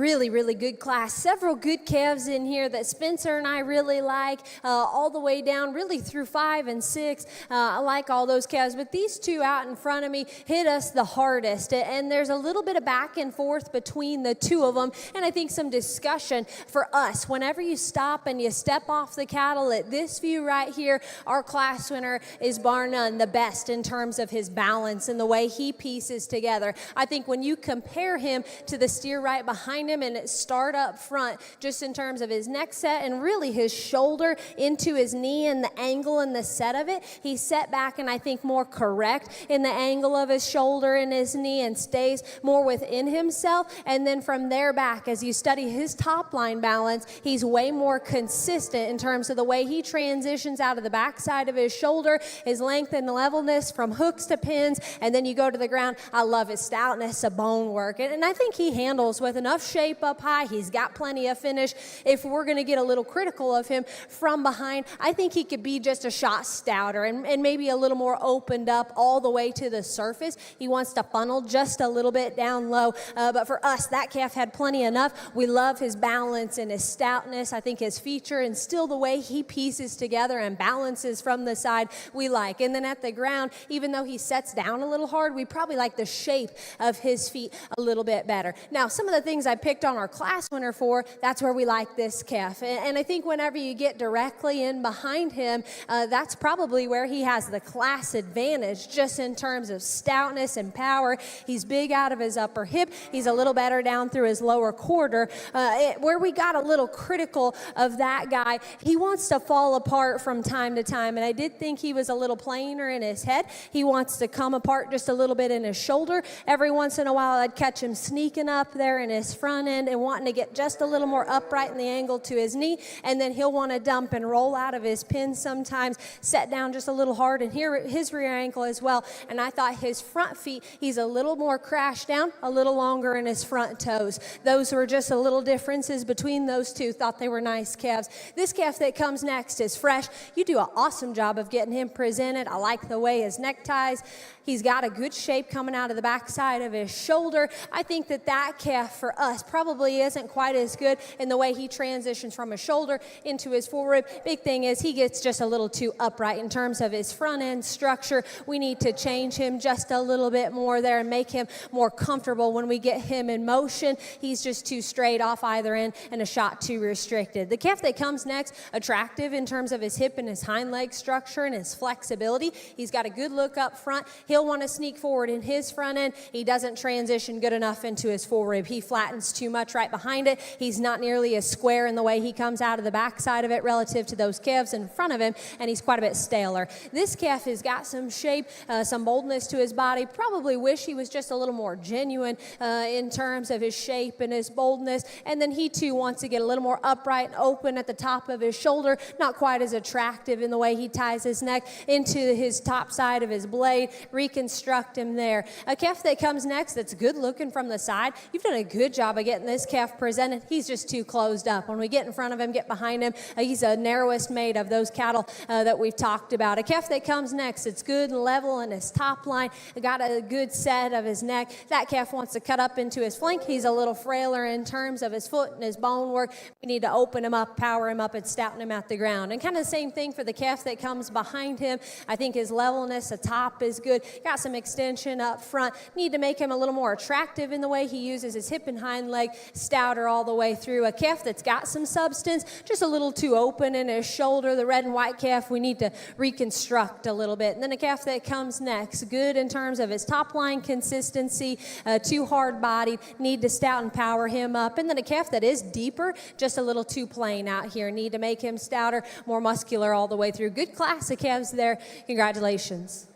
really, really good class. Several good calves in here that Spencer and I really like, all the way down really through 5 and 6. I like all those calves, but these two out in front of me hit us the hardest, and there's a little bit of back and forth between the two of them, and I think some discussion for us. Whenever you stop and you step off the cattle at this view right here, our class winner is bar none the best in terms of his balance and the way he pieces together. I think when you compare him to the steer right behind him and start up front, just in terms of his neck set and really his shoulder into his knee and the angle and the set of it, he's set back and I think more correct in the angle of his shoulder and his knee and stays more within himself. And then from there back, as you study his top line balance, he's way more consistent in terms of the way he transitions out of the backside of his shoulder, his length and levelness from hooks to pins, and then you go to the ground. I love his stoutness of bone work, and I think he handles with enough shape up high. He's got plenty of finish. If we're going to get a little critical of him from behind, I think he could be just a shot stouter and maybe a little more opened up all the way to the surface. He wants to funnel just a little bit down low, but for us, that calf had plenty enough. We love his balance and his stoutness. I think his feature and still the way he pieces together and balances from the side we like. And then at the ground, even though he sets down a little hard, we probably like the shape of his feet a little bit better. Now, some of the things I picked on our class winner for, that's where we like this calf. And I think whenever you get directly in behind him, that's probably where he has the class advantage, just in terms of stoutness and power. He's big out of his upper hip. He's a little better down through his lower quarter. Where we got a little critical of that guy, he wants to fall apart from time to time. And I did think he was a little plainer in his head. He wants to come apart just a little bit in his shoulder. Every once in a while, I'd catch him sneaking up there in his front end and wanting to get just a little more upright in the angle to his knee. And then he'll want to dump and roll out of his pin sometimes, set down just a little hard, and here his rear ankle as well. And I thought his front feet, he's a little more crashed down, a little longer in his front toes. Those were just a little differences between those two. Thought they were nice calves. This calf that comes next is fresh. You do an awesome job of getting him presented. I like the way his neck ties. He's got a good shape coming out of the backside of his shoulder. I think that calf for us probably isn't quite as good in the way he transitions from his shoulder into his forerib. Big thing is he gets just a little too upright in terms of his front end structure. We need to change him just a little bit more there and make him more comfortable when we get him in motion. He's just too straight off either end and a shot too restricted. The calf that comes next, attractive in terms of his hip and his hind leg structure and his flexibility. He's got a good look up front. He'll want to sneak forward in his front end. He doesn't transition good enough into his forerib. He flattens too much right behind it. He's not nearly as square in the way he comes out of the backside of it relative to those calves in front of him, and he's quite a bit staler. This calf has got some shape, some boldness to his body. Probably wish he was just a little more genuine in terms of his shape and his boldness. And then he too wants to get a little more upright and open at the top of his shoulder. Not quite as attractive in the way he ties his neck into his top side of his blade. Reconstruct him there. A calf that comes next that's good looking from the side. You've done a good job of getting this calf presented. He's just too closed up. When we get in front of him, get behind him, he's a narrowest made of those cattle that we've talked about. A calf that comes next, it's good and level in his top line. Got a good set of his neck. That calf wants to cut up into his flank. He's a little frailer in terms of his foot and his bone work. We need to open him up, power him up, and stouten him at the ground. And kind of the same thing for the calf that comes behind him. I think his levelness atop is good. Got some extension up front. Need to make him a little more attractive in the way he uses his hip and hind leg, stouter all the way through. A calf that's got some substance, just a little too open in his shoulder. The red and white calf we need to reconstruct a little bit. And then a calf that comes next, good in terms of his top line consistency, too hard bodied, need to stout and power him up. And then a calf that is deeper, just a little too plain out here. Need to make him stouter, more muscular all the way through. Good class of calves there. Congratulations.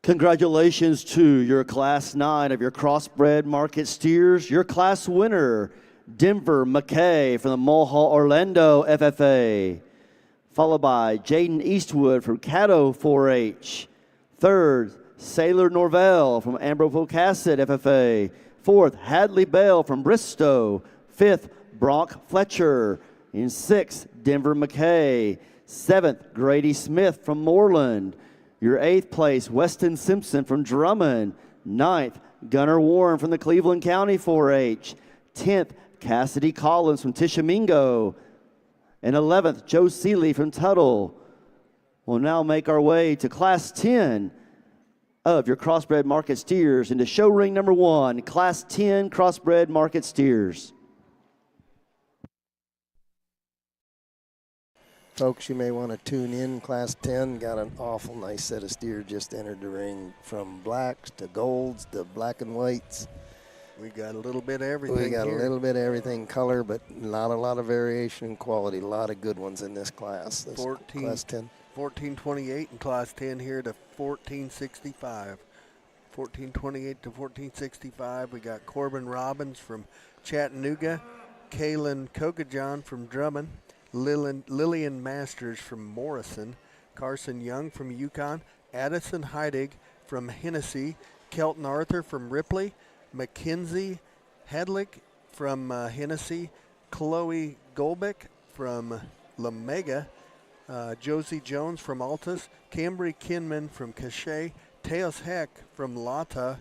Congratulations to your Class 9 of your crossbred market steers. Your class winner, Denver McKay from the Mulhall Orlando FFA, followed by Jaden Eastwood from Caddo 4-H. Third, Sailor Norvell from Ambrosville Cassett FFA. Fourth, Hadley Bell from Bristow. Fifth, Brock Fletcher. In sixth, Denver McKay. Seventh, Grady Smith from Moreland. Your 8th place, Weston Simpson from Drummond. 9th, Gunnar Warren from the Cleveland County 4-H. 10th, Cassidy Collins from Tishomingo. And 11th, Joe Seeley from Tuttle. We'll now make our way to Class 10 of your Crossbred Market Steers into show ring number 1, Class 10 Crossbred Market Steers. Folks, you may want to tune in. Class 10 got an awful nice set of steers just entered the ring, from blacks to golds to black and whites. We got a little bit of everything. We got here. a little bit of everything, color, but not a lot of variation in quality. A lot of good ones in this class. This Class 10. 1428 in Class 10 here to 1465. 1428 to 1465. We got Corbin Robbins from Chattanooga, Kaylin Kogajon from Drummond, Lillian Masters from Morrison, Carson Young from Yukon, Addison Heidig from Hennessy, Kelton Arthur from Ripley, Mackenzie Hadlick from Hennessy, Chloe Golbeck from La Mega, Josie Jones from Altus, Cambry Kinman from Cachet, Teos Heck from Lata,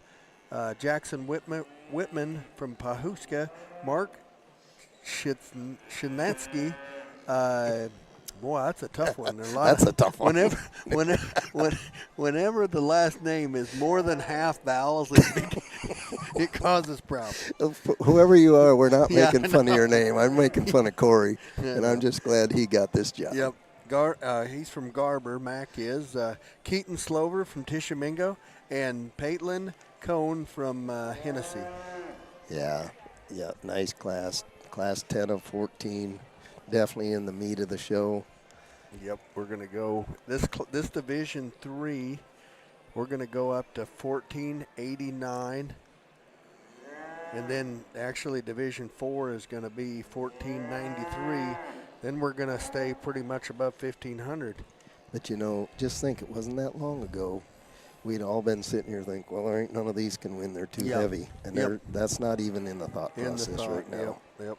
Jackson Whitman from Pahuska, Mark Shinatsky. Boy, that's a tough one. That's a tough one. Whenever the last name is more than half vowels, it causes problems. Whoever you are, we're not making fun of your name. I'm making fun of Corey, and I'm just glad he got this job. Yep. He's from Garber, Mac is. Keaton Slover from Tishomingo, and Paitlin Cohn from Hennessy. Yeah, nice class. Class 10 of 14. Definitely in the meat of the show. Yep, we're going to go, this Division 3, we're going to go up to 1489. And then actually Division 4 is going to be 1493. Then we're going to stay pretty much above 1500. But you know, just think, it wasn't that long ago. We'd all been sitting here thinking, well, there ain't none of these can win. They're too heavy. And that's not even in the thought process right now. Yep.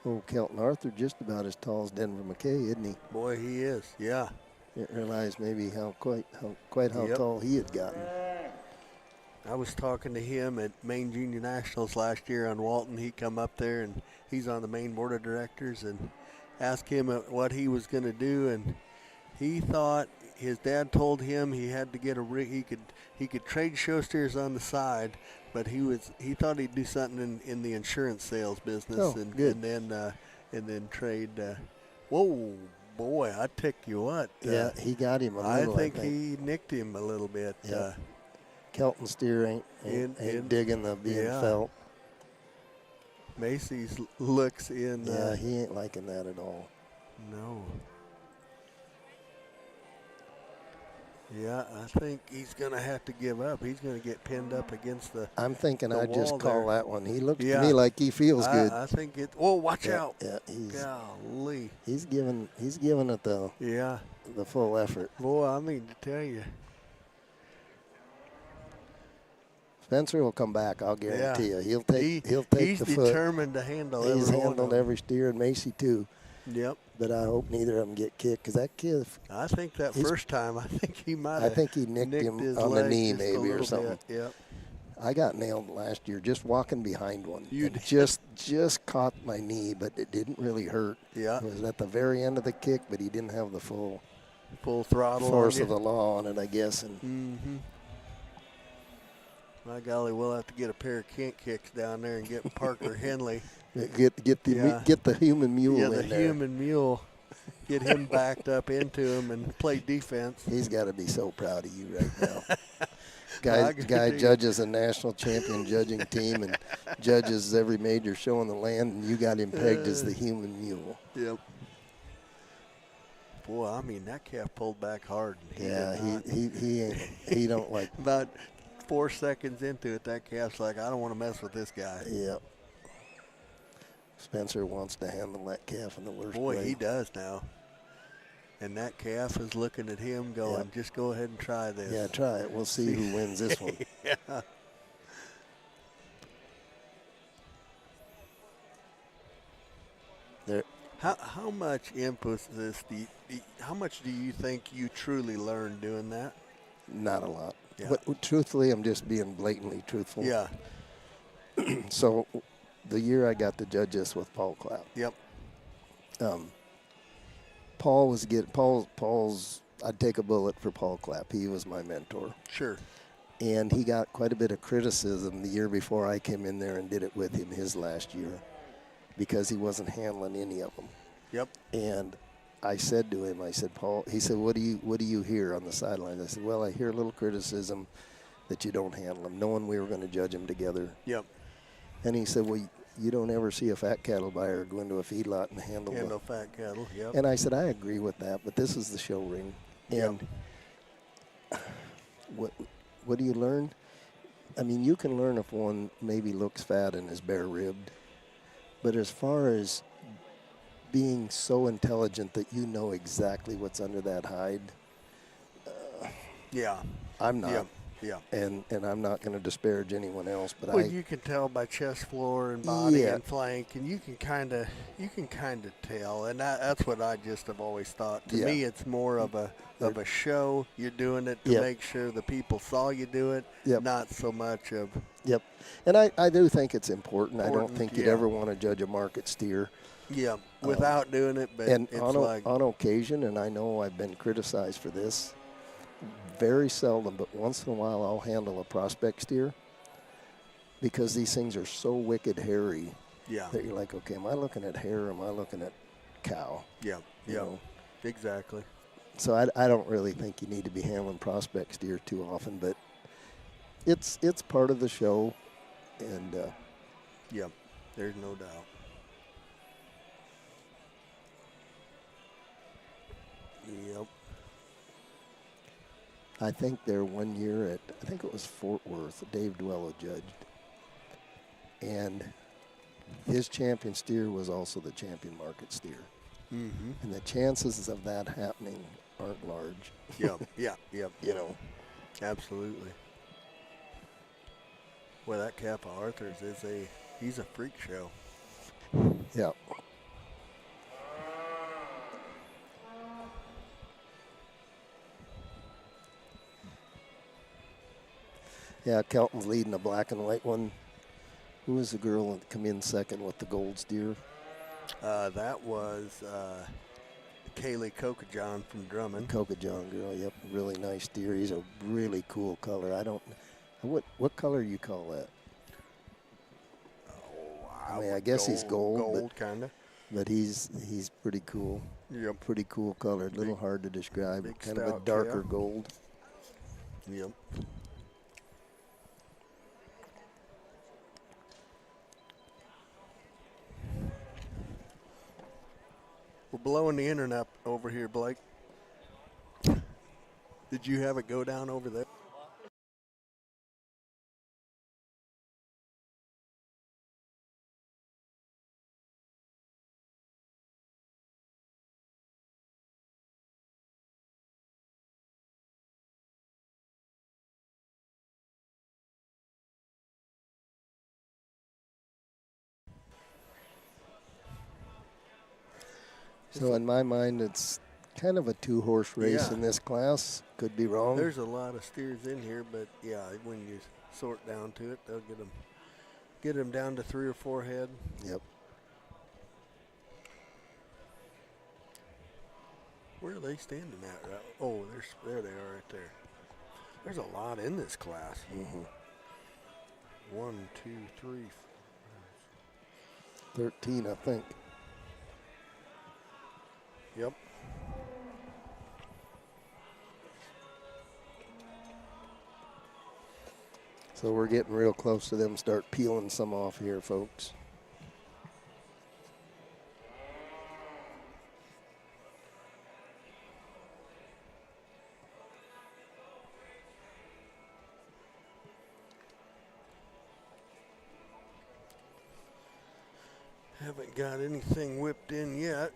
Oh, Kelton Arthur just about as tall as Denver McKay, isn't he? Boy, he is, yeah. Didn't realize maybe how tall he had gotten. I was talking to him at Maine Junior Nationals last year on Walton. He come up there, and he's on the Maine Board of Directors, and asked him what he was going to do, and he thought his dad told him he had to get a rig. He could trade show steers on the side, but he thought he'd do something in the insurance sales business, and then trade. Whoa, boy, I tell you what. Yeah, he got him a little. I think he nicked him a little bit. Yeah. Kelton steer ain't digging the being felt. Macy's looks in. Yeah, he ain't liking that at all. No. Yeah, I think he's going to have to give up. He's going to get pinned up against the I'm thinking the I'd just wall call there. that one. He looks to me like he feels good. I think it. Oh, watch out! Yeah, Golly. He's giving it the full effort. Boy, I mean to tell you. Spencer will come back. I'll guarantee you. He'll take the foot. He's determined to handle every He's one handled of them. every steer, and Macy too. Yep. But I hope neither of them get kicked, because that kid. I think that first time, I think he might have. I think he nicked him his on the leg knee just a maybe or little something. bit. Yep. I got nailed last year just walking behind one. You and did. just caught my knee, but it didn't really hurt. Yeah. It was at the very end of the kick, but he didn't have the full throttle force on of the law on it, I guess. And Mm-hmm. My golly, we'll have to get a pair of Kent kicks down there and get Parker Henley. get the human mule Yeah, in the there. human mule. Get him backed up into him and play defense. He's got to be so proud of you right now. Guy judges a national champion judging team and judges every major show in the land, and you got him pegged as the human mule. Yep. Boy, I mean, that calf pulled back hard. He don't like. About 4 seconds into it, that calf's like, I don't want to mess with this guy. Yep. Spencer wants to handle that calf in the worst Boy, way. he does now. And that calf is looking at him going, Yep. just go ahead and try this. Yeah, try it. We'll see who wins this one. Yeah. There, How much emphasis how much do you think you truly learned doing that? not a lot. Yeah. But truthfully, I'm just being blatantly truthful. Yeah. So the year I got to judge this with Paul Clapp, Yep. Paul's I'd take a bullet for Paul Clapp. He was my mentor. Sure. And he got quite a bit of criticism the year before I came in there and did it with him his last year because he wasn't handling any of them. Yep. And I said to him, I said, Paul, he said, what do you hear on the sidelines? I said, well, I hear a little criticism that you don't handle them, knowing we were going to judge them together. Yep. And he said, well, you don't ever see a fat cattle buyer go into a feedlot and handle them. Handle fat cattle. Yep. And I said, I agree with that, but this is the show ring. And what do you learn? I mean, you can learn if one maybe looks fat and is bare-ribbed. But as far as being so intelligent that you know exactly what's under that hide, yeah. I'm not. Yeah. Yeah. And I'm not going to disparage anyone else, but Well, you can tell by chest floor and body and flank, and you can kind of tell, and that's what I just have always thought. To me, it's more of a show. You're doing it to make sure the people saw you do it, not so much of. Yep, and I do think it's important. I don't think you'd ever want to judge a market steer. Yeah, without doing it, but and it's on occasion, and I know I've been criticized for this. Very seldom, but once in a while, I'll handle a prospect steer because these things are so wicked hairy that you're like, okay, am I looking at hair or am I looking at cow? Yeah, You know? Exactly. So I don't really think you need to be handling prospect steer too often, but it's part of the show, and there's no doubt. Yep. I think there one year I think it was Fort Worth, Dave Duello judged. And his champion steer was also the champion market steer. Mm-hmm. And the chances of that happening aren't large. Yep. You know. Absolutely. Well, that calf of Arthur's he's a freak show. Yeah. Yeah, Kelton's leading a black and white one. Who was the girl that come in second with the gold steer? That was Kaylee Cocajohn from Drummond. Cocajohn girl, yep, really nice steer. He's a really cool color. What color do you call that? I mean, I guess he's gold, kind of. but he's pretty cool. Yep. Pretty cool colored. A little hard to describe. big Kind of a stout darker calf. gold. Yep. We're blowing the internet over here, Blake. Did you have it go down over there? So in my mind, it's kind of a two-horse race Yeah. in this class. Could be wrong. There's a lot of steers in here, but yeah, when you sort down to it, they'll get them down to 3 or 4 head. Yep. Where are they standing at? Oh, there they are right there. There's a lot in this class. Mm-hmm. 1, 2, 3. 13, I think. Yep. So we're getting real close to them start peeling some off here, folks. Haven't got anything whipped in yet.